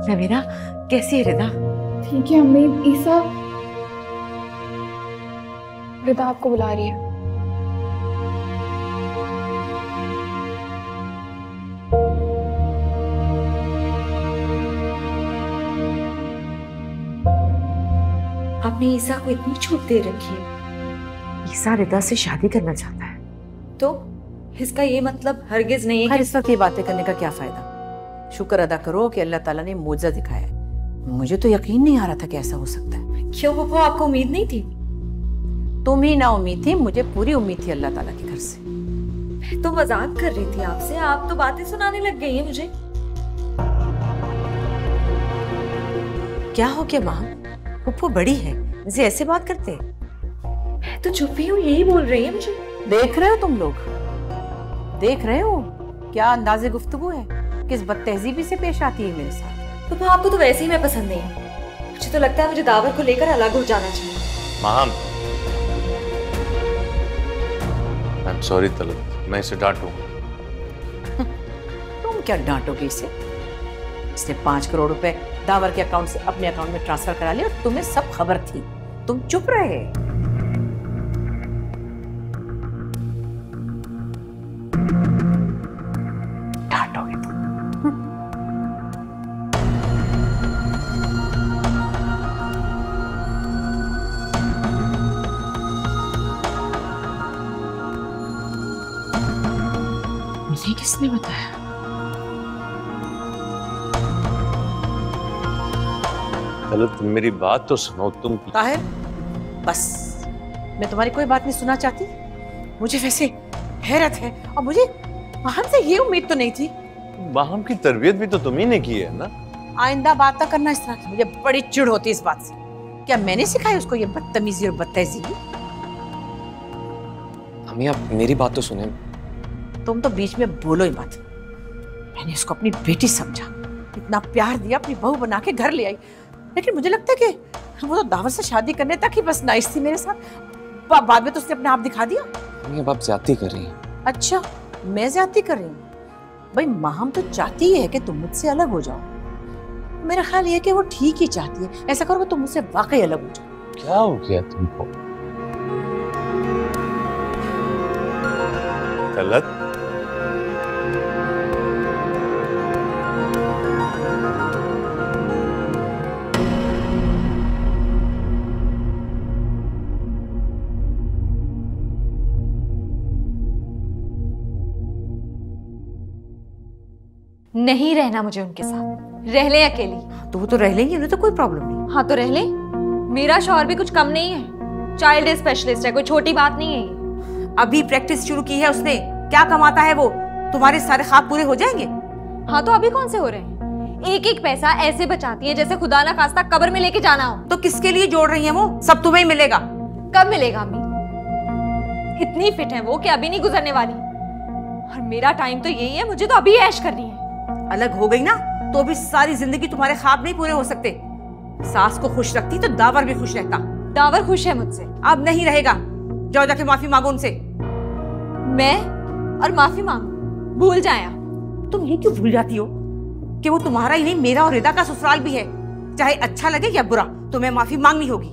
नवीना कैसी है रिदा? ठीक है अम्मी। ईसा, रिदा आपको बुला रही है। आपने ईसा को इतनी छूट दे रखी है। ईसा रिदा से शादी करना चाहता है। तो इसका ये मतलब हरगिज नहीं है। इस वक्त ये बातें करने का क्या फायदा? शुक्र अदा करो कि अल्लाह ताला ने मौजज़ा दिखाया है। मुझे तो यकीन नहीं आ रहा था कि ऐसा हो सकता है। क्यों फूफा, आपको उम्मीद नहीं थी? तुम ही ना उम्मीद थी, मुझे पूरी उम्मीद थी अल्लाह ताला के घर से। मैं तो मजाक कर रही थी आपसे, आप तो बातें सुनाने लग गई हैं मुझे। क्या हो गया माँ? फुप्पो बड़ी है, इसे ऐसे बात करते हैं? मैं तो चुप ही हूँ, यही बोल रही है मुझे। देख रहे हो तुम लोग, देख रहे हो क्या अंदाजे गुफ्तगू है, किस बदतहजीबी से पेश आती है मेरे साथ। तो आपको तो वैसे ही मैं पसंद नहीं हूँ। मुझे तो लगता है मुझे दावर को लेकर अलग हो जाना चाहिए। माम, आई एम सॉरी तलब, मैं इसे डांटूंगा। तुम क्या डांटोगे इसे? इसने 5 करोड़ रुपए दावर के अकाउंट से अपने अकाउंट में ट्रांसफर करा लिया और तुम्हें सब खबर थी, तुम चुप रहे। डांटोगे तुम? मुझे किसने बताया? तलब, तुम मेरी बात तो सुनो। तुम ताहिर, बस, मैं तुम्हारी कोई बात नहीं सुनना चाहती। मुझे वैसे हैरत है, और मुझे माहम से ये उम्मीद तो नहीं थी। माहम की तरबियत भी तो तुम ही ने की है ना। आइंदा बात ना करना इस तरह की, मुझे बड़ी चिढ़ होती है इस बात से। क्या मैंने सिखाई उसको ये बदतमीजी और बदतहजीबी? अम्मी आप मेरी बात तो सुने। तुम तो बीच में बोलो ही मत। मैंने उसको अपनी बेटी समझा, इतना प्यार दिया, अपनी बहू बना के घर ले आई, लेकिन मुझे लगता है कि वो तो दावत से शादी करने तक ही बस नाइस थी मेरे साथ। बाद में तो उसने अपने आप दिखा दिया। अम्मी अब आप ज्यादती कर रही हैं। अच्छा, मैं ज्यादती कर रही हूँ? भाई माहम तो चाहती है कि तुम मुझसे अलग हो जाओ। मेरा ख्याल ये है कि वो ठीक ही चाहती है। ऐसा करो कि तुम मुझसे वाकई अलग हो जाओ। क्या हो गया तुमको? तलब, नहीं रहना मुझे उनके साथ, रह ले अकेली। तो वो तो रह लेंगे, उन्हें तो कोई प्रॉब्लम नहीं। हाँ तो रह ले, मेरा शौहर भी कुछ कम नहीं है, चाइल्ड स्पेशलिस्ट है, कोई छोटी बात नहीं है ये। अभी प्रैक्टिस शुरू की है उसने, क्या कमाता है वो? तुम्हारे सारे ख्वाब पूरे हो जाएंगे? हाँ तो अभी कौन से हो रहे हैं? एक एक पैसा ऐसे बचाती है जैसे खुदा ना खास्ता कब्र में लेके जाना हो। तो किसके लिए जोड़ रही है वो? सब तुम्हें ही मिलेगा। कब मिलेगा अम्मी? इतनी फिट है वो कि अभी नहीं गुजरने वाली, और मेरा टाइम तो यही है, मुझे तो अभी ऐश करनी है। अलग हो गई ना तो भी सारी जिंदगी तुम्हारे ख्वाब नहीं पूरे हो सकते। सास को खुश रखती तो दावर भी खुश रहता। दावर खुश है मुझसे, अब नहीं रहेगा। जाओ जाके माफी मांगो उनसे। मैं और माफी मांगू? भूल जाए आप। तुम ये क्यों भूल जाती हो कि वो तुम्हारा ही नहीं, मेरा और रिदा का ससुराल भी है। चाहे अच्छा लगे या बुरा, तुम्हें माफी मांगनी होगी।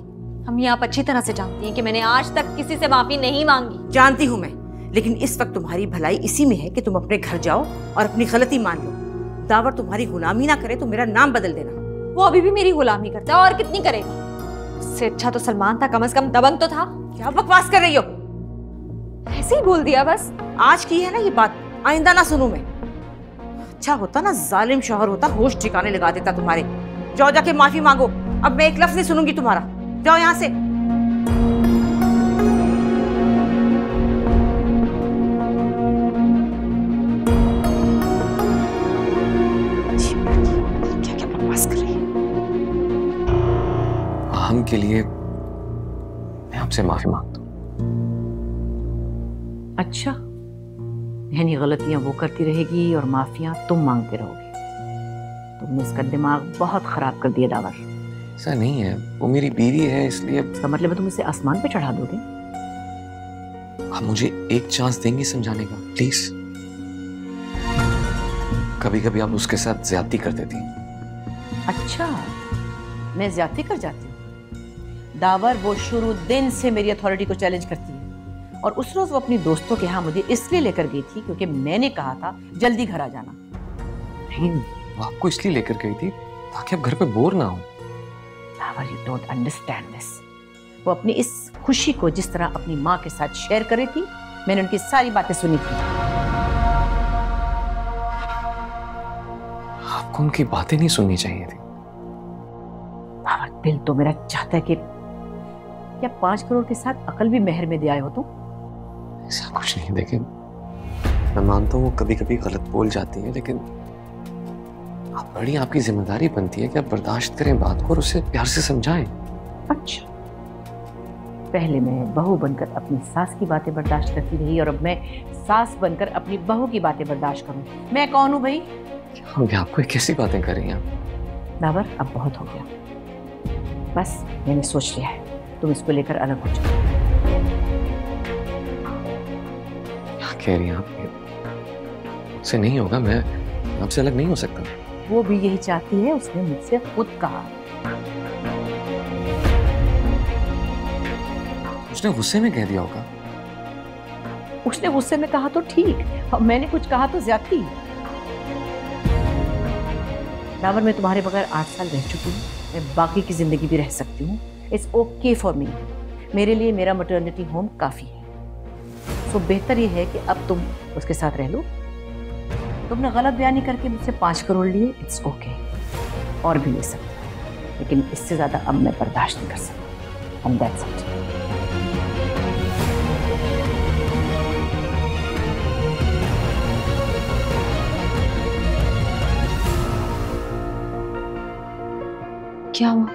हम आप अच्छी तरह से जानती हैं कि मैंने आज तक किसी से माफी नहीं मांगी। जानती हूँ मैं, लेकिन इस वक्त तुम्हारी भलाई इसी में है कि तुम अपने घर जाओ और अपनी गलती मान लो। दावर तुम्हारी गुलामी ना करे तो मेरा नाम बदल देना। वो अभी भी मेरी गुलामी करता है, और कितनी करेगा? उससे अच्छा तो सलमान था, कम से कम दबंग तो था। क्या बकवास कर रही हो? ऐसे ही बोल दिया बस। आज की है ना ये बात, आइंदा ना सुनूं मैं। अच्छा होता ना जालिम शौहर होता, होश ठिकाने लगा देता तुम्हारे। जाओ जाके माफी मांगो, अब मैं एक लफ्ज नहीं सुनूंगी तुम्हारा। जाओ यहाँ से। क्या क्या बकवास कर रही है? हम के लिए मैं आपसे माफी मांगता हूँ। अच्छा, यानी गलतियां वो करती रहेगी और माफियां तुम मांगते रहोगे। तुमने इसका दिमाग बहुत खराब कर दिया दावर। ऐसा नहीं है, वो मेरी बीवी है इसलिए। इसका मतलब है तुम इसे आसमान पे चढ़ा दोगे? आप मुझे एक चांस देंगी समझाने का, प्लीज? कभी कभी आप उसके साथ ज्यादती कर देती हैं। अच्छा, मैं ज्यादती कर जाती हूँ? दावर वो शुरू दिन से मेरी अथॉरिटी को चैलेंज करती है, और उस रोज वो अपनी दोस्तों के यहाँ मुझे इसलिए लेकर गई थी क्योंकि मैंने कहा था जल्दी घर आ जाना। नहीं, वो आपको इसलिए लेकर गई थी ताकि आप घर पे बोर ना हो। The power, you don't understand this. वो अपनी इस खुशी को जिस तरह अपनी माँ के साथ शेयर कर रही थी, मैंने उनकी सारी बातें सुनी थी। आपको उनकी बातें नहीं सुननी चाहिए थी। दावर, दिल तो मेरा चाहता है कि क्या 5 करोड़ के साथ अकल भी मेहर में दे आए हो तुम? ऐसा कुछ नहीं। देखिए, मैं मानता हूँ वो कभी कभी गलत बोल जाती है, लेकिन आप बड़ी, आपकी जिम्मेदारी बनती है कि आप बर्दाश्त करें बात को और उसे प्यार से समझाएं। अच्छा, पहले मैं बहू बनकर अपनी सास की बातें बर्दाश्त करती रही, और अब मैं सास बनकर अपनी बहू की बातें बर्दाश्त करूं। मैं कौन हूं भाई? अभी आपको कैसी बातें कर रही हैं आप? दावर, अब बहुत हो गया। बस मैंने सोच लिया है, तुम इसको लेकर अलग हो जाओ। क्या कह रही हैं आप? मुझसे नहीं होगा, मैं आपसे अलग नहीं हो सकता। वो भी यही चाहती है, उसने मुझसे खुद कहा। उसने गुस्से में कह दिया होगा। उसने गुस्से में कहा तो ठीक, और मैंने कुछ कहा तो ज्यादती। दावर, मैं तुम्हारे बगैर 8 साल रह चुकी हूँ, मैं बाकी की जिंदगी भी रह सकती हूँ। It's okay for me. मेरे लिए मेरा मैटरनिटी होम काफी है। सो बेहतर ये है कि अब तुम उसके साथ रह लो। तुमने गलत बयानी करके मुझसे 5 करोड़ लिए, इट्स ओके, और भी ले सकते हो, लेकिन इससे ज्यादा अब मैं बर्दाश्त नहीं कर सकती। And that's it. क्या हुआ?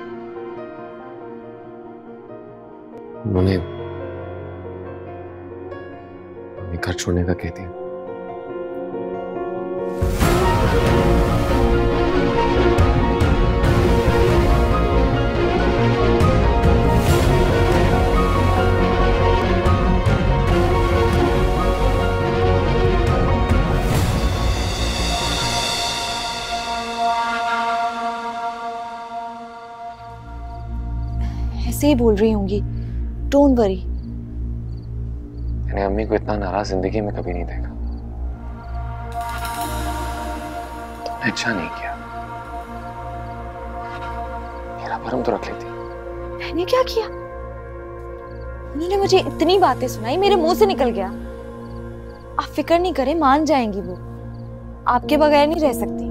उन्होंने घर छोड़ने का कहती है। ऐसे ही बोल रही होंगी, डोंट वरी। मैंने अम्मी को इतना नाराज जिंदगी में कभी नहीं देखा। तुमने अच्छा नहीं किया, मेरा भरम तो रख लेती। मैंने क्या किया? उन्होंने मुझे इतनी बातें सुनाई, मेरे मुंह से निकल गया। आप फिक्र नहीं करें, मान जाएंगी वो। आपके बगैर नहीं रह सकती।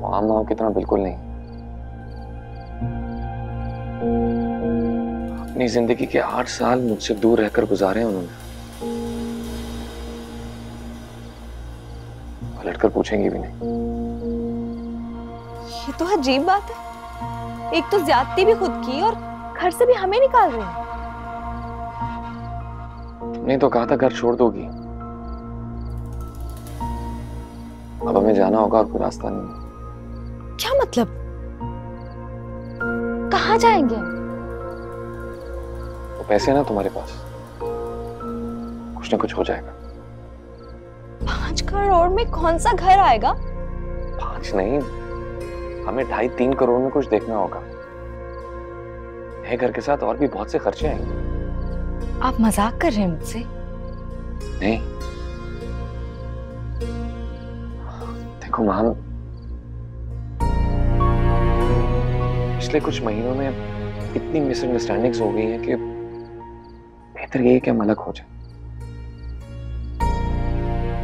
आम माओ की तरह बिल्कुल नहीं। अपनी जिंदगी के 8 साल मुझसे दूर रहकर गुजारे हैं उन्होंने। पलटकर पूछेंगी भी नहीं। ये तो अजीब बात है। एक तो ज्यादती भी खुद की, और घर से भी हमें निकाल रहे हैं। तुमने तो कहा था घर छोड़ दोगी। अब हमें जाना होगा और कोई रास्ता नहीं। क्या मतलब? कहाँ जाएंगे हम? तो पैसे है ना तुम्हारे पास, कुछ ना कुछ हो जाएगा। 5 करोड़ में कौन सा घर आएगा? 5 नहीं, हमें 2.5-3 करोड़ में कुछ देखना होगा। है घर के साथ और भी बहुत से खर्चे आएंगे। आप मजाक कर रहे हैं मुझसे? नहीं, देखो मैम, पिछले कुछ महीनों में इतनी मिसअंडरस्टैंडिंग्स हो गई हैं कि बेहतर यही कि हम अलग हो जाए।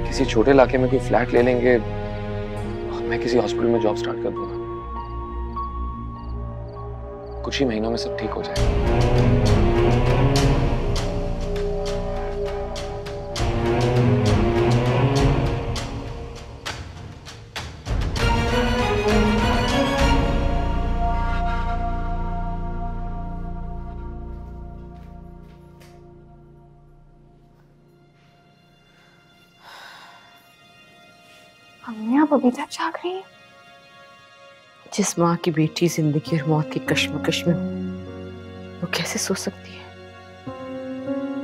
किसी छोटे इलाके में कोई फ्लैट ले लेंगे और मैं किसी हॉस्पिटल में जॉब स्टार्ट कर दूंगा। कुछ ही महीनों में सब ठीक हो जाएगा। आप अभी तक जाग रही हैं? जिस माँ की बेटी जिंदगी और मौत की कश्मकश में हो, वो कैसे सो सकती है?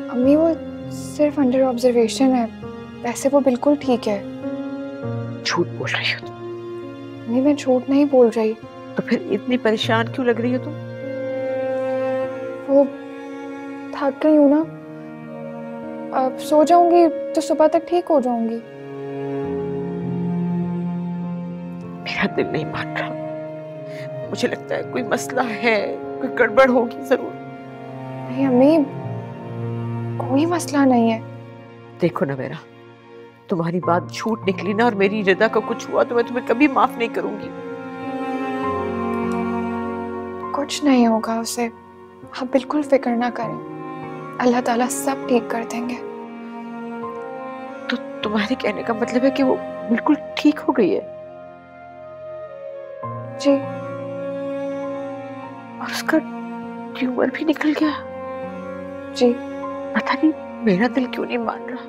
अम्मी वो सिर्फ अंडर ऑब्जर्वेशन है, वैसे वो बिल्कुल ठीक है। झूठ बोल रही हो तुम। अम्मी मैं झूठ नहीं बोल रही। तो फिर इतनी परेशान क्यों लग रही हो तुम? वो थक गई हूँ ना, अब सो जाऊंगी तो सुबह तक ठीक हो जाऊंगी। मेरा दिल नहीं मान रहा। मुझे लगता है कोई मसला है, कोई गड़बड़ होगी जरूर। नहीं अम्मी, कोई मसला नहीं है। देखो ना मेरा, तुम्हारी बात झूठ निकली ना और मेरी रिदा को कुछ हुआ तो मैं तुम्हें कभी माफ नहीं करूंगी। कुछ नहीं होगा उसे, आप बिल्कुल फिक्र ना करें, अल्लाह ताला सब ठीक कर देंगे। तो तुम्हारे कहने का मतलब है कि वो बिल्कुल ठीक हो गई है? जी। और उसका ट्यूमर भी निकल गया? जी। पता नहीं मेरा दिल क्यों नहीं मान रहा।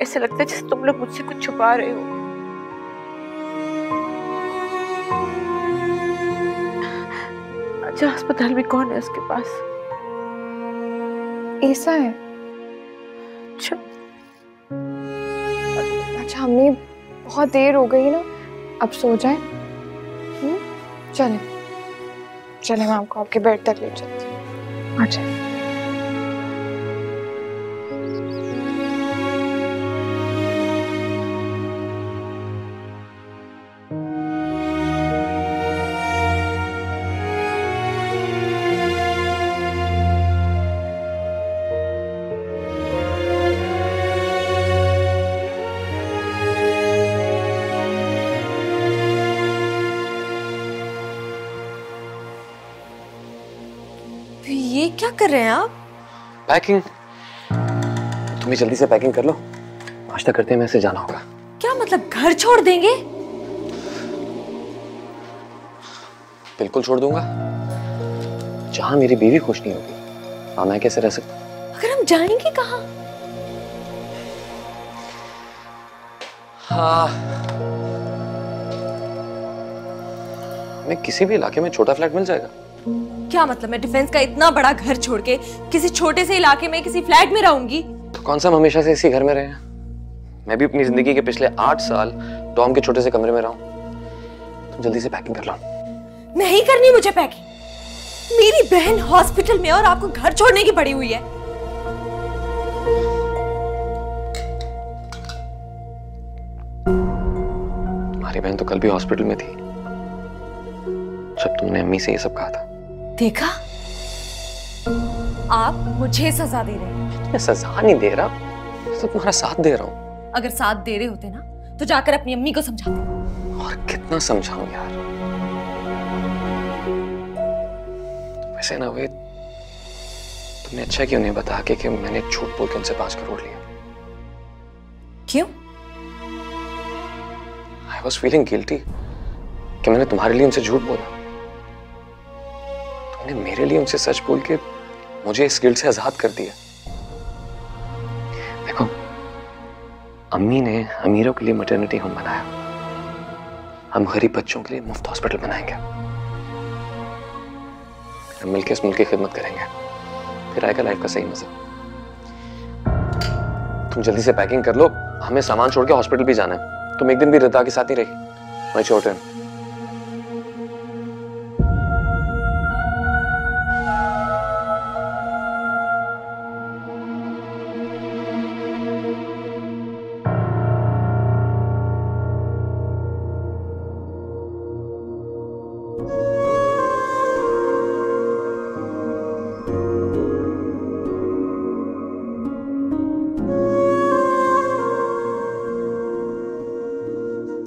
ऐसे लगता है जैसे तुम लोग मुझसे कुछ छुपा रहे हो। अच्छा, अस्पताल में कौन है उसके पास? ईसा है। अच्छा अच्छा अम्मी, बहुत देर हो गई ना, अब सो जाए। चले चले, मैं आपको आपके बेड तक ले चलती हूँ। आ जाए। ये क्या कर रहे हैं आप? पैकिंग। तुम्हें जल्दी से पैकिंग कर लो, नाश्ता करते हैं, मैं से जाना होगा। क्या मतलब घर छोड़ देंगे? बिल्कुल छोड़ दूंगा। जहां मेरी बीवी खुश नहीं होगी वहां मैं कैसे रह सकता? अगर हम जाएंगे कहाँ? हाँ, मैं किसी भी इलाके में छोटा फ्लैट मिल जाएगा। क्या मतलब मैं डिफेंस का इतना बड़ा घर छोड़ के किसी छोटे से इलाके में किसी फ्लैट में रहूंगी? तो कौन सा हम हमेशा से इसी घर में रहे हैं? मैं भी अपनी जिंदगी के पिछले 8 साल टॉम के छोटे से कमरे में रहा हूं। तुम जल्दी से पैकिंग कर लो। नहीं करनी मुझे पैकिंग। मेरी बहन हॉस्पिटल में और आपको घर छोड़ने की पड़ी हुई है। तुम्हारी बहन तो कल भी हॉस्पिटल में थी जब तुमने अम्मी से ये सब कहा था। देखा, आप मुझे सजा दे रहे हैं। मैं सजा नहीं दे रहा, मैं तो तुम्हारा साथ दे रहा हूँ। अगर साथ दे रहे होते ना तो जाकर अपनी अम्मी को समझाते। और कितना समझाऊं यार। वैसे ना वे, तुमने अच्छा क्यों नहीं बताया कि मैंने झूठ बोल के उनसे 5 करोड़ लिया? क्यों? आई वॉज फीलिंग गिल्टी कि मैंने तुम्हारे लिए उनसे झूठ बोला। तुमने मेरे लिए उनसे सच बोल के मुझे इस गिल्ट से आजाद कर दिया। देखो, अम्मी ने अमीरों के लिए मैटरनिटी होम बनाया, हम गरीब बच्चों के लिए मुफ्त हॉस्पिटल बनाएंगे। हम मिलकर इस मुल्क की खिदमत करेंगे, फिर आएगा लाइफ का सही मजा। तुम जल्दी से पैकिंग कर लो, हमें सामान छोड़ के हॉस्पिटल भी जाना है। तुम एक दिन भी रिदा के साथ ही रही, मैं छोटे हूं।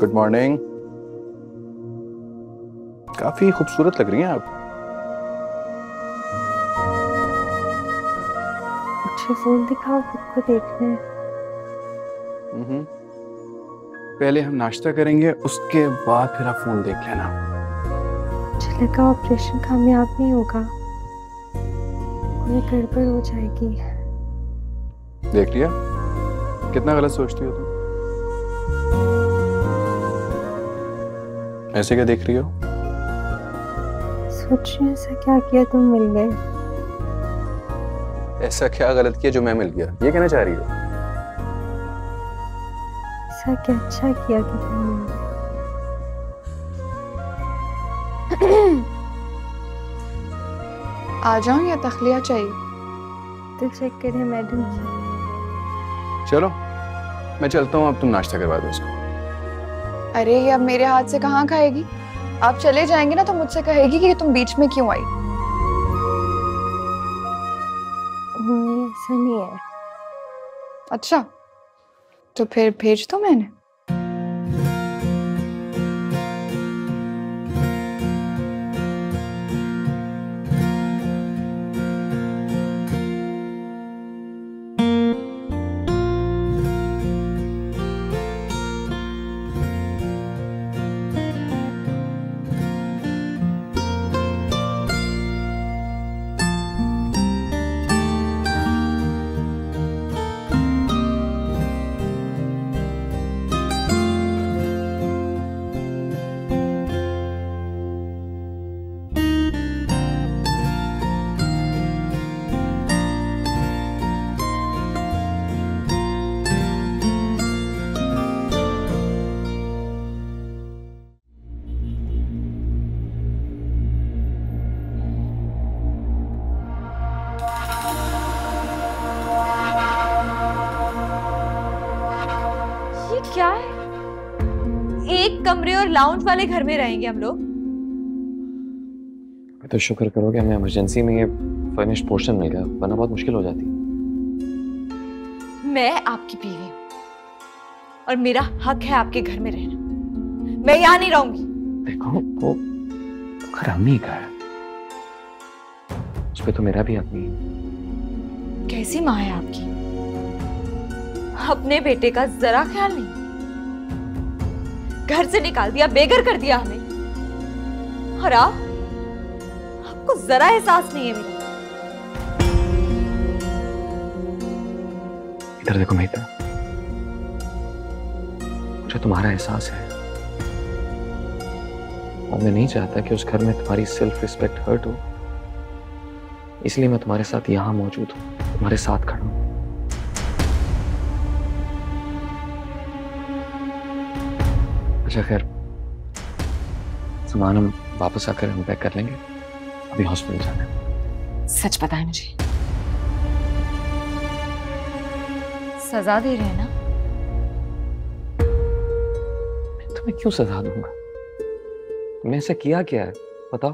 Good morning. काफी खूबसूरत लग रही हैं आप। मुझे फोन दिखाओ, खुद को देखने। पहले हम नाश्ता करेंगे, उसके बाद फिर आप फोन देख लेना। मुझे लगा ऑपरेशन कामयाब नहीं होगा, कोई गड़बड़ हो जाएगी। देख लिया, कितना गलत सोचती हो तुम। ऐसे क्या देख रही हो? सोच रही हूँ ऐसा क्या किया तुम मिल गए। ऐसा क्या गलत किया जो मैं मिल गया, ये कहना चाह रही हो? ऐसा क्या अच्छा किया कि तुम मिल गए। आ जाऊं या तखलिया चाहिए? तो चेक करें मैडम। चलो मैं चलता हूँ, अब तुम नाश्ता करवा दो उसको। अरे ये अब मेरे हाथ से कहाँ खाएगी? आप चले जाएंगे ना तो मुझसे कहेगी कि तुम बीच में क्यों आई। नहीं ऐसा नहीं है। अच्छा तो फिर भेज दो मैंने। क्या है? एक कमरे और लाउंज वाले घर में रहेंगे हम लोग। तो शुक्र करो कि हमें इमरजेंसी में ये फर्निश्ड पोर्शन मिल गया, वरना बहुत मुश्किल हो जाती। मैं आपकी बीवी हूँ और मेरा हक है आपके घर में रहना। मैं यहाँ नहीं रहूंगी। देखो वो घर अम्मी का है, उस पे तो मेरा भी हक नहीं है। कैसी माँ है आपकी? अपने बेटे का जरा ख्याल नहीं। घर से निकाल दिया, बेघर कर दिया हमें। और आपको जरा एहसास नहीं है मेरा। इधर देखो महिता, मुझे तुम्हारा एहसास है और मैं नहीं चाहता कि उस घर में तुम्हारी सेल्फ रिस्पेक्ट हर्ट हो, इसलिए मैं तुम्हारे साथ यहां मौजूद हूं, तुम्हारे साथ खड़ा हूं। अच्छा खैर, सामान हम वापस आकर हम पैक कर लेंगे, अभी हॉस्पिटल जाना है। सच बताएं मुझे, सजा दे रहे हैं ना? मैं तुम्हें क्यों सजा दूंगा? तुमने ऐसा किया क्या है बताओ?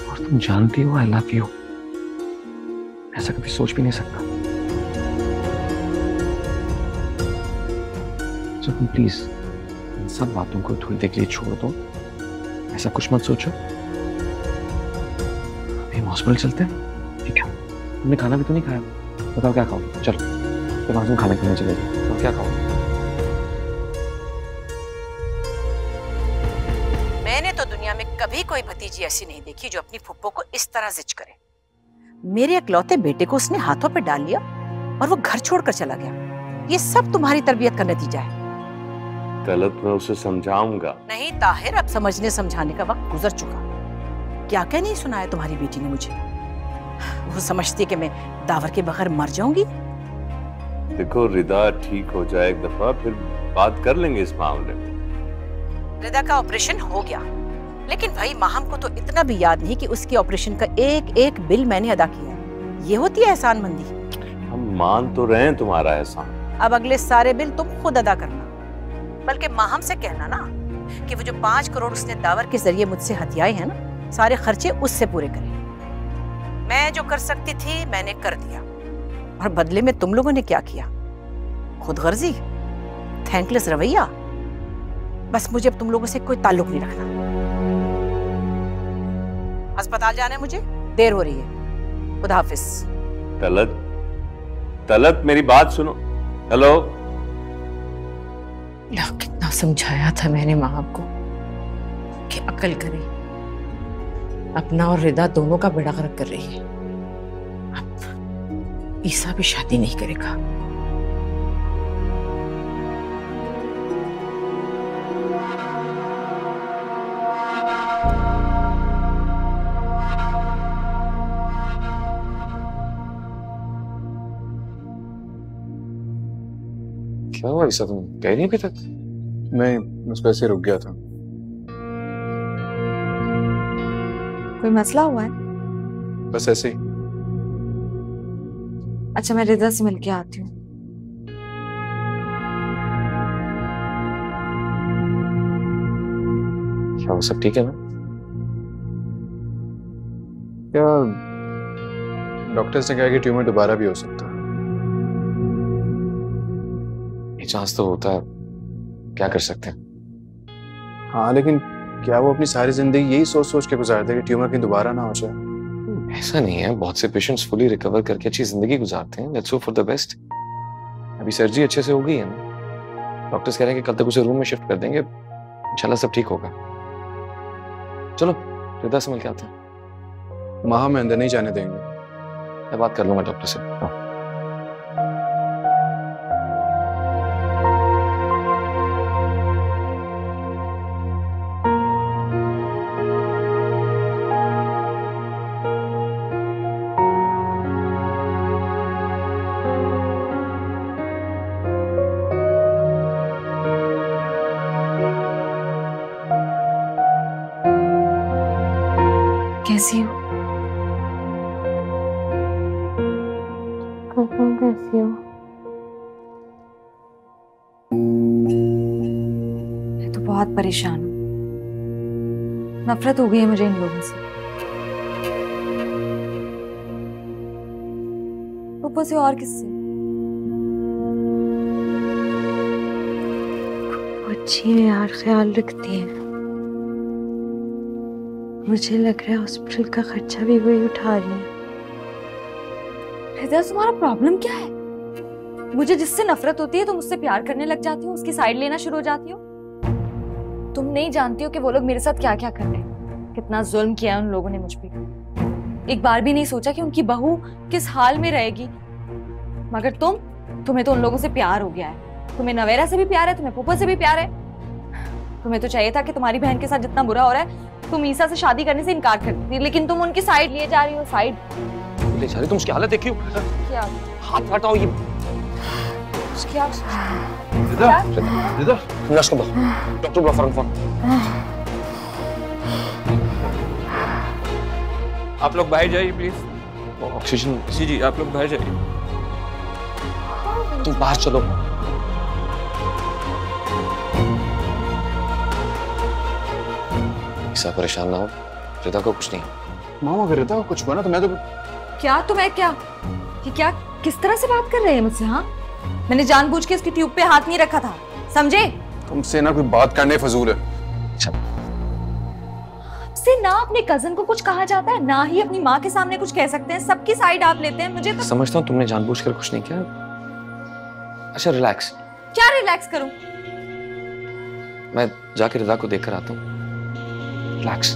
और तुम जानती हो आई लव यू, ऐसा कभी सोच भी नहीं सकता। तो तुम प्लीज इन सब बातों को थोड़ी देर के लिए छोड़ दो, ऐसा कुछ मत सोचो। अभी हम हॉस्पिटल चलते हैं, ठीक है? तुमने खाना भी तो नहीं खाया, बताओ क्या खाओ? चलो तो वहां तुम खाना खाने चले जाओ, तो क्या खाओ? मैंने तो दुनिया में कभी कोई भतीजी ऐसी नहीं देखी जो अपनी फुप्पो को इस तरह जिच करे। मेरे इकलौते बेटे को उसने हाथों पे डाल लिया और वो घर छोड़कर चला गया। ये सब तुम्हारी तरबियत का नतीजा है। गलत मैं उसे समझाऊंगा। नहीं ताहिर, अब समझने समझाने का वक्त गुजर चुका। क्या क्या नहीं सुनाया तुम्हारी बेटी ने मुझे। वो समझती है कि मैं दावर के बगैर मर जाऊंगी। देखो रिदा ठीक हो जाए एक दफा, फिर बात कर लेंगे इस मामले में। रिदा का ऑपरेशन हो गया, लेकिन भाई माहम को तो इतना भी याद नहीं कि उसके ऑपरेशन का एक एक बिल मैंने अदा किया है। ये होती है एहसानमंदी। हम मान तो रहे हैं तुम्हारा एहसान। अब अगले सारे बिल तुम खुद अदा करना, बल्कि माहम से कहना ना कि वो जो 5 करोड़ उसने दावर के जरिए मुझसे हथियाए हैं ना, सारे खर्चे उससे पूरे करें। मैं जो कर सकती थी मैंने कर दिया, और बदले में तुम लोगों ने क्या किया? खुदगर्जी, थैंकलेस रवैया। बस मुझे अब तुम लोगों से कोई ताल्लुक नहीं रखना। अस्पताल जाना है मुझे, देर हो रही है। खुदा हाफिज। तलत, तलत मेरी बात सुनो। हेलो। कितना समझाया था मैंने माँ को कि अकल करे, अपना और रिदा दोनों का बेड़ा गर्क कर रही है। अब ईसा भी शादी नहीं करेगा। क्या हुआ ईसा, तुम गए नहीं अभी तक? नहीं, बस वैसे रुक गया था। कोई मसला हुआ है? बस ऐसे ही। अच्छा, मैं रिदा से मिलके आती हूँ। क्या वो सब ठीक है ना? क्या डॉक्टर्स ने कहा कि ट्यूमर दोबारा भी हो सकता है। ये चांस तो होता है, क्या कर सकते हैं। हाँ, लेकिन क्या वो अपनी सारी जिंदगी यही सोच सोच के गुजारते हैं कि ट्यूमर कहीं दोबारा ना हो जाए? ऐसा नहीं है, बहुत से पेशेंट्स फुली रिकवर करके अच्छी जिंदगी गुजारते हैं। Let's hope for the best. अभी सर्जरी अच्छे से हो गई है ना, डॉक्टर्स कह रहे हैं कि कल तक उसे रूम में शिफ्ट कर देंगे, इंशाल्लाह सब ठीक होगा। चलो रिदा से मिल के आते हैं। माँ में अंदर नहीं जाने देंगे। मैं बात कर लूंगा डॉक्टर से। कैसी हो? कैसी हो? मैं तो बहुत परेशान हूँ। नफरत हो गई है मुझे इन लोगों से। ऊपर से और किससे? अच्छी है यार, ख्याल रखती है। मुझे लग रहा है हॉस्पिटल का खर्चा भी वही उठा रही है। रिदा, तुम्हारा प्रॉब्लम क्या है? मुझे जिससे नफरत होती है तुम उससे प्यार करने लग जाती हो, उसकी साइड लेना शुरू हो जाती हो। तुम नहीं जानती हो कि वो लोग मेरे साथ क्या क्या कर रहे हैं, कितना जुल्म किया है उन लोगों ने मुझ पे। एक बार भी नहीं सोचा कि उनकी बहू किस हाल में रहेगी। मगर तुम्हें तो उन लोगों से प्यार हो गया है। तुम्हें नवेरा से भी प्यार है, तुम्हें पुप्पो से भी प्यार है। तुम्हें तो चाहिए था कि तुम्हारी बहन के साथ जितना बुरा हो रहा है तुम ईसा से शादी करने से इनकार करती थी, लेकिन तुम उनकी साइड लिए जा रही हो। साइड ले जा रही, तुम उसकी हालत देखी हो? क्या? हाथ हटाओ ये। क्या? रिदा, रिदा, नर्स को बुलाओ, डॉक्टर बुलाओ फौरन फोन। आप लोग बाहर जाइए प्लीज। ऑक्सीजन। जी जी, आप लोग बाहर जाइए। तुम बाहर चलो। ईसा परेशान ना हो, रिदा को कुछ नहीं। मामा अगर रिदा को कुछ हुआ ना तो मैं तो क्या? तुम्हें क्या? ये क्या, किस तरह से बात कर रहे हैं मुझसे? हाँ, मैंने जानबूझ के इसकी ट्यूब पे हाथ नहीं रखा था, समझे? तुमसे ना कोई बात करने फजूल है। से ना अपने कजन को कुछ कहा जाता है, ना ही अपनी माँ के सामने कुछ कह सकते हैं। सबकी साइड आप लेते हैं। मुझे तो समझता हूँ तुमने जानबूझकर कुछ नहीं किया। अच्छा रिलैक्स। क्या रिलैक्स करूं? मैं जाके रिदा को देखकर आता हूँ। रिलैक्स,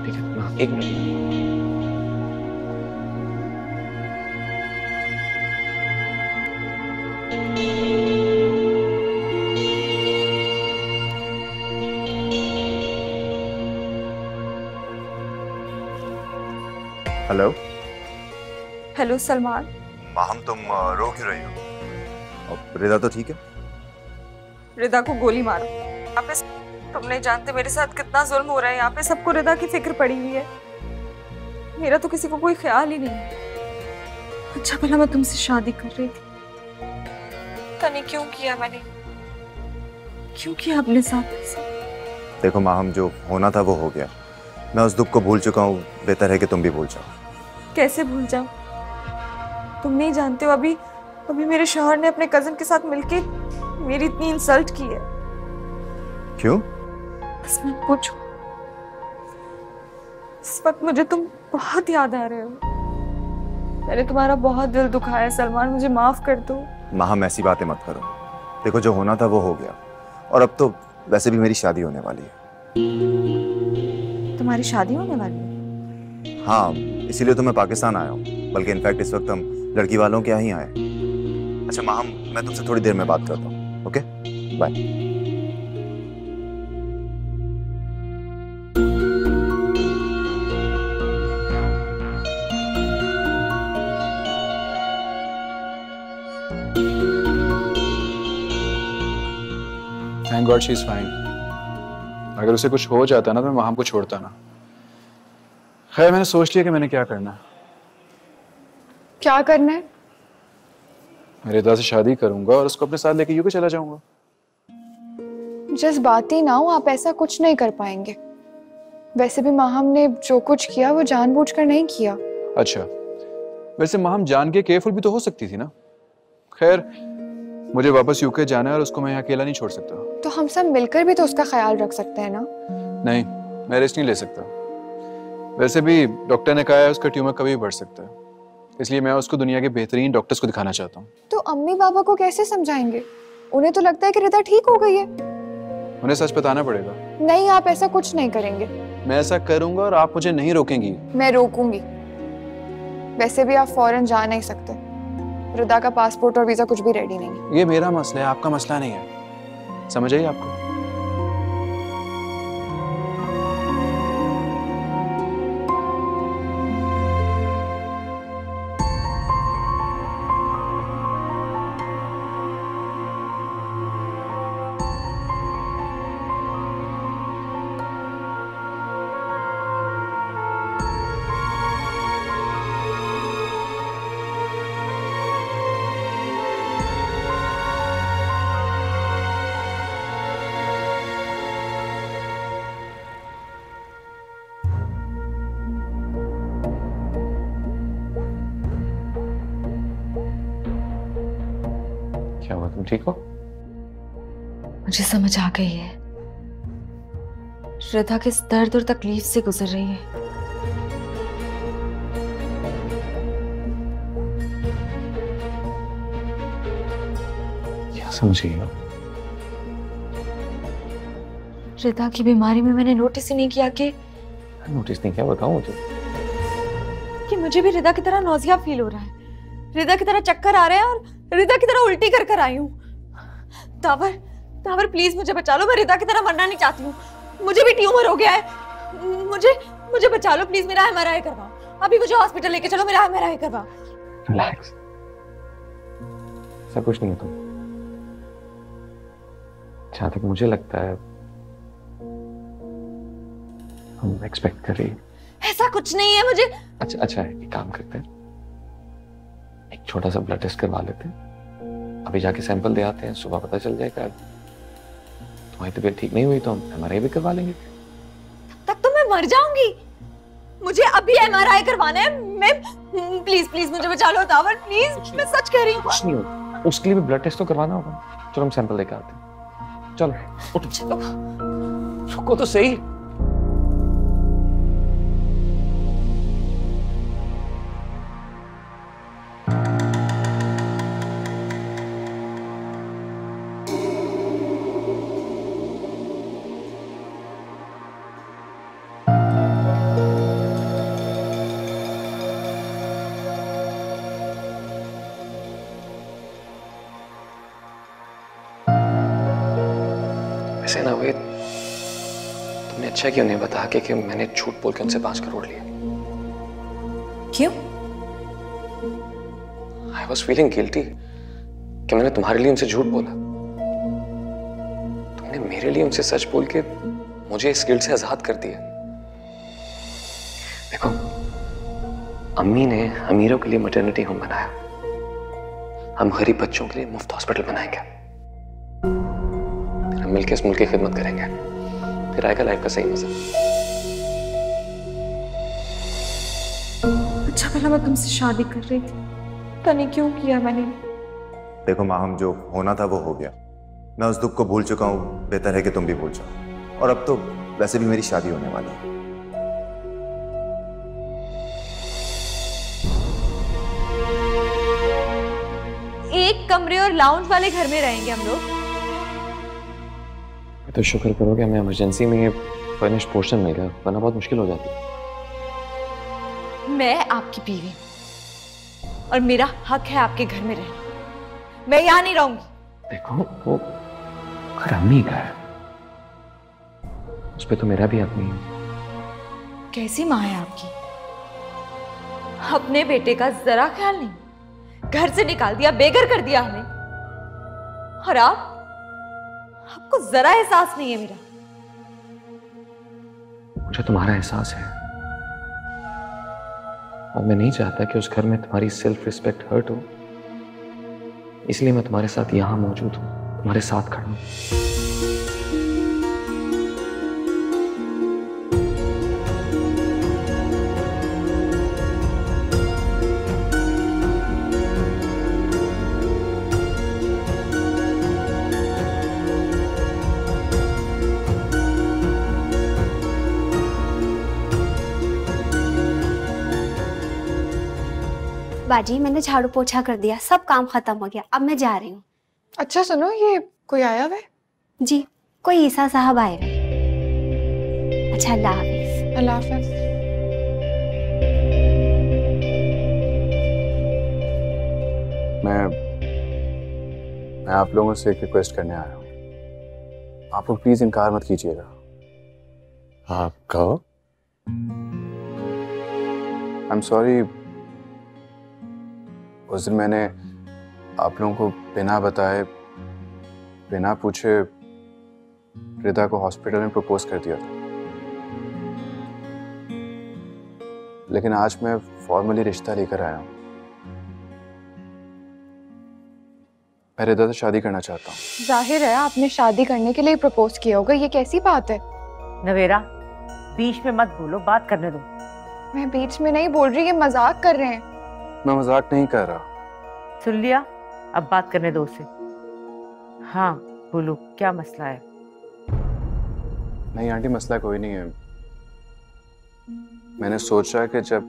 ठीक है ना? एक minute. Hello. Hello Salman. Maham, तुम रो क्यों रही हो? अब रिदा तो ठीक है? रिदा को गोली मारो। यहाँ पे तुम नहीं जानते मेरे साथ कितना जुल्म हो रहा है। यहाँ पे सबको रिदा की फिक्र पड़ी हुई है, मेरा तो किसी को कोई ख्याल ही नहीं है। अच्छा भला मैं तुमसे शादी कर रही थी, पता नहीं क्यों किया मैंने, क्यों किया अपने साथ ऐसा। देखो माहम, जो होना था वो हो गया। मैं उस दुख को भूल चुका हूँ। बेहतर है कि तुम भी भूल जाओ। कैसे भूल जाऊं? तुम नहीं जानते हो, अभी मेरे शौहर ने अपने कजन के साथ मिलके मेरी इतनी इंसल्ट की है। क्यों? बस मैं पूछूं, इस वक्त मुझे तुम बहुत याद आ रहे हो। मैंने तुम्हारा बहुत दिल दुखाया सलमान, मुझे माफ कर दो। माहम, ऐसी बातें मत करो। देखो, जो होना था वो हो गया, और अब तो वैसे भी मेरी शादी होने वाली है। तुम्हारी शादी होने वाली है? हाँ, इसीलिए तो मैं पाकिस्तान आया हूँ। बल्कि इनफैक्ट इस वक्त हम लड़की वालों के यहाँ ही आए। अच्छा माहम, मैं तुमसे थोड़ी देर में बात करता हूँ। Okay, bye. Thank God she is fine. अगर उसे कुछ हो जाता ना तो मैं माहम को छोड़ता ना। खैर मैंने सोच लिया कि मैंने क्या करना है। क्या करना है? मैं रिदा से शादी करूंगा और उसको अपने साथ लेके यूके चला जाऊंगा। जज्बाती ना हो, आप ऐसा कुछ नहीं कर पाएंगे। वैसे भी माहम ने जो कुछ किया वो जानबूझकर नहीं किया। अच्छा, वैसे माहम जान के केयरफुल भी तो हो सकती थी ना। खैर मुझे वापस यूके जाना है और उसको मैं यहाँ अकेला नहीं छोड़ सकता। तो हम सब मिलकर भी तो उसका ख्याल रख सकते हैं ना। नहीं, मैं रिस्क नहीं ले सकता। वैसे भी डॉक्टर ने कहा है उसका ट्यूमर कभी भी बढ़ सकता है, इसलिए मैं उसको दुनिया के बेहतरीन डॉक्टर्स को दिखाना चाहता हूँ। तो अम्मी बाबा को कैसे समझाएंगे? उन्हें तो लगता है कि रिदा ठीक हो गई है। उन्हें सच बताना पड़ेगा। नहीं, आप ऐसा कुछ नहीं करेंगे। मैं ऐसा करूंगा और आप मुझे नहीं रोकेंगी। मैं रोकूंगी। वैसे भी आप फौरन जा नहीं सकते। रिदा का पासपोर्ट और वीजा कुछ भी रेडी नहीं है। ये मेरा मसला है, आपका मसला नहीं है। समझ आई आपको? क्या हुआ, तुम ठीक हो? मुझे समझ आ गई है श्रद्धा किस दर्द और तकलीफ से गुजर रही है। क्या समझ गई हो? श्रद्धा की बीमारी में मैंने नोटिस ही नहीं किया कि नोटिस नहीं किया? बताओ मुझे। कि मुझे भी रिदा की तरह नौजिया फील हो रहा है, रिदा की तरह चक्कर आ रहे हैं और रिदा की तरह उल्टी कर कर आई हूँ। दावर, दावर प्लीज मुझे बचा लो, मैं रिदा की तरह मरना नहीं चाहती हूँ। मुझे भी ट्यूमर हो गया है, मुझे बचा लो प्लीज, मेरा एमआरआई करवाओ। अभी मुझे हॉस्पिटल लेके चलो, मेरा एमआरआई करवाओ। रिलैक्स, ऐसा कुछ नहीं है। तुम जहां तक मुझे लगता है हम एक्सपेक्ट कर रही है। ऐसा कुछ नहीं है मुझे। अच्छा है, एक काम करते हैं, एक छोटा सा ब्लड टेस्ट करवा लेते हैं। अभी जाके सैंपल दे आते हैं, सुबह पता चल जाएगा। तुम्हारी तबीयत ठीक नहीं हुई तो हम एमआरआई भी करवा लेंगे। तब तक तो मैं मर जाऊंगी। मुझे अभी एमआरआई करवाना है। मैं प्लीज मुझे बचा लो दावर, प्लीज, मैं सच कह रही हूँ। कुछ नहीं होगा, उसके लिए भी ब्लड टेस्ट तो करवाना होगा। चलो हम सैंपल लेकर आते हैं। चलो उठो। चलो रुको तो सही। ना वे तुमने अच्छा क्यों नहीं बता कि मैंने झूठ बोल के उनसे 5 करोड़ लिए? क्यों? आई वॉज फीलिंग गिल्टी कि मैंने तुम्हारे लिए उनसे झूठ बोला। तुमने मेरे लिए उनसे सच बोल के मुझे इस गिल्ट से आजाद कर दिया। देखो, अम्मी ने अमीरों के लिए मैटरनिटी होम बनाया, हम गरीब बच्चों के लिए मुफ्त हॉस्पिटल बनाएंगे। हम मिलकर इस मुल्क की खिदमत करेंगे, फिर आएगा लाइफ का सही मजा। अच्छा भला मैं तुमसे शादी कर रही थी, पता नहीं क्यों किया मैंने। देखो माहम, जो होना था वो हो गया। मैं उस दुख को भूल चुका हूँ, बेहतर है कि तुम भी भूल जाओ। और अब तो वैसे भी मेरी शादी होने वाली है। एक कमरे और लाउंज वाले घर में रहेंगे हम लोग। तो शुक्र करो कि हमें इमरजेंसी में ये फर्निश्ड पोर्शन मिल गया, वरना बहुत मुश्किल हो जाती। मैं आपकी बीवी हूं और मेरा हक है आपके घर में रहना। मैं यहां नहीं रहूंगी। देखो, वो घर अम्मी का है, उस पे तो मेरा भी हक नहीं है। कैसी माँ है आपकी? अपने बेटे का जरा ख्याल नहीं, घर से निकाल दिया, बेघर कर दिया हमें। और आपको जरा एहसास नहीं है मेरा। मुझे तुम्हारा एहसास है और मैं नहीं चाहता कि उस घर में तुम्हारी सेल्फ रिस्पेक्ट हर्ट हो, इसलिए मैं तुम्हारे साथ यहां मौजूद हूं, तुम्हारे साथ खड़ा हूं। बाजी, मैंने झाड़ू पोछा कर दिया, सब काम खत्म हो गया, अब मैं जा रही हूँ। अच्छा सुनो, ये कोई आया हुआ है? जी, कोई ईसा साहब आए हुए। अच्छा, अल्लाह हाफिज। अल्लाह हाफिज। मैं आप लोगों से एक रिक्वेस्ट करने आया हूँ। आप लोग प्लीज इनकार मत कीजिएगा। आप कहो। आई एम सॉरी, उस दिन मैंने आप लोगों को बिना बताए, बिना पूछे रिदा को हॉस्पिटल में प्रपोज कर दिया था। लेकिन आज मैं फॉर्मली रिश्ता लेकर आया हूँ। मैं रिदा से शादी करना चाहता हूँ। जाहिर है आपने शादी करने के लिए प्रपोज किया होगा, ये कैसी बात है? नवेरा, बीच में मत बोलो, बात करने दो। मैं बीच में नहीं बोल रही, ये मजाक कर रहे हैं। मैं मजाक नहीं कर रहा। सुन लिया, अब बात करने दो उसे। हाँ बोलो, क्या मसला है? नहीं आंटी, मसला कोई नहीं है। मैंने सोचा कि जब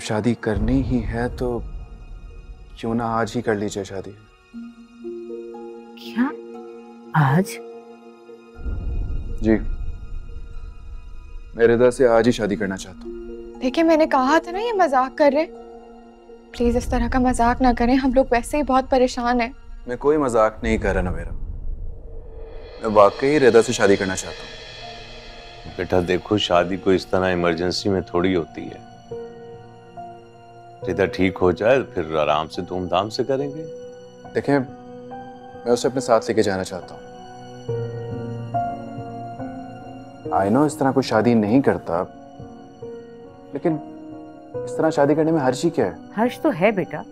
शादी करनी ही है तो क्यों ना आज ही कर लीजिए शादी। क्या आज? जी, मैं रिदा से आज ही शादी करना चाहता हूँ। देखिए, मैंने कहा था ना ये मजाक कर रहे। प्लीज इस तरह का मजाक ना करें, हम लोग वैसे ही बहुत परेशान हैं। मैं कोई मजाक नहीं कर रहा ना मेरा, मैं वाकई रिदा से शादी करना चाहता हूँ। बेटा देखो, शादी को इस तरह इमरजेंसी में थोड़ी होती है। रिदा ठीक हो जाए फिर आराम से धूमधाम से करेंगे। देखें, मैं उसे अपने साथ लेके जाना चाहता हूँ। आई नो इस तरह कोई शादी नहीं करता, लेकिन इस तरह शादी करने में हर्ज ही क्या है? हर्ष तो है बेटा,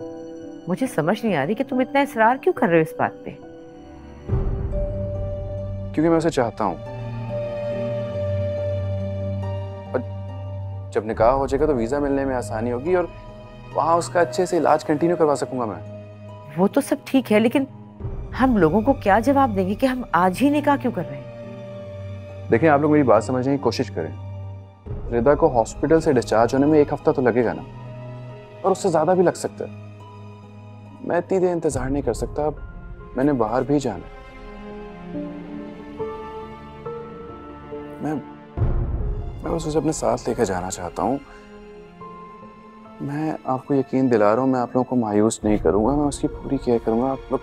मुझे समझ नहीं आ रही कि तुम इतना इसरार क्यों कर रहे हो इस बात पे। क्योंकि मैं उसे चाहता हूँ। और जब निकाह हो जाएगा तो वीजा मिलने में आसानी होगी और वहां उसका अच्छे से इलाज कंटिन्यू करवा सकूंगा मैं। वो तो सब ठीक है, लेकिन हम लोगों को क्या जवाब देंगे कि हम आज ही निकाह क्यों कर रहे हैं? देखिए, आप लोग मेरी बात समझने की कोशिश करें। रिदा को हॉस्पिटल से डिस्चार्ज होने में 1 हफ्ता तो लगेगा ना, और उससे ज्यादा भी लग सकता है। मैं इतनी देर इंतजार नहीं कर सकता, मैंने बाहर भी जाना। मैं बस उसे अपने साथ लेकर जाना चाहता हूँ। मैं आपको यकीन दिला रहा हूँ, मैं आप लोगों को मायूस नहीं करूंगा, मैं उसकी पूरी केयर करूंगा। आप लोग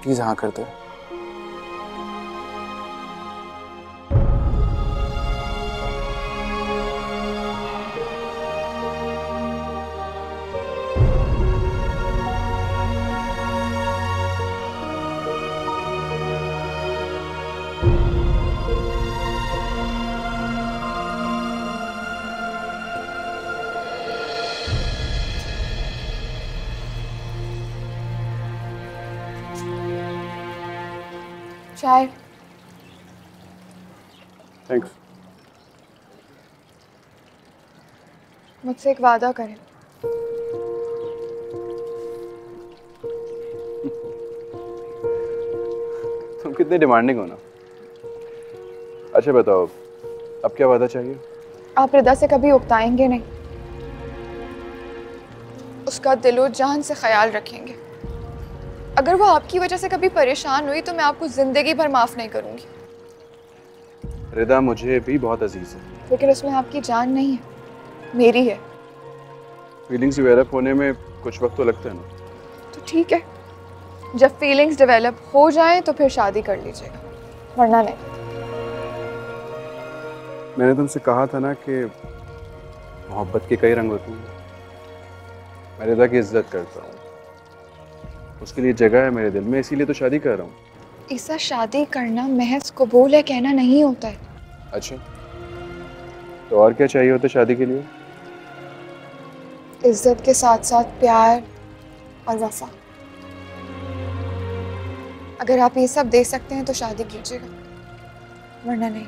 प्लीज हाँ कर दो। चाय। थैंक्स। मुझसे एक वादा करें। तुम कितने डिमांडिंग हो ना। अच्छा बताओ, अब क्या वादा चाहिए? आप रिदा से कभी उकताएंगे नहीं, उसका दिलो जान से ख्याल रखेंगे। अगर वो आपकी वजह से कभी परेशान हुई तो मैं आपको जिंदगी भर माफ नहीं करूंगी। रिदा मुझे भी बहुत अजीज है, लेकिन उसमें आपकी जान नहीं है, मेरी है। फीलिंग्स डेवलप होने में कुछ वक्त तो लगता है ना। तो ठीक है, जब फीलिंग्स डेवलप हो जाएं तो फिर शादी कर लीजिएगा, वरना नहीं। मैंने तुमसे कहा था ना कि मोहब्बत के कई रंग होते हैं। मैं रिदा की इज्जत करता हूँ, उसके लिए जगह है मेरे दिल में, इसीलिए तो शादी कर रहा हूँ। ईसा, शादी करना महज कबूल है कहना नहीं होता है। अच्छा, तो और क्या चाहिए होता शादी के लिए? इज्जत के साथ साथ प्यार और वफा। अगर आप ये सब दे सकते हैं तो शादी कीजिएगा, वरना नहीं।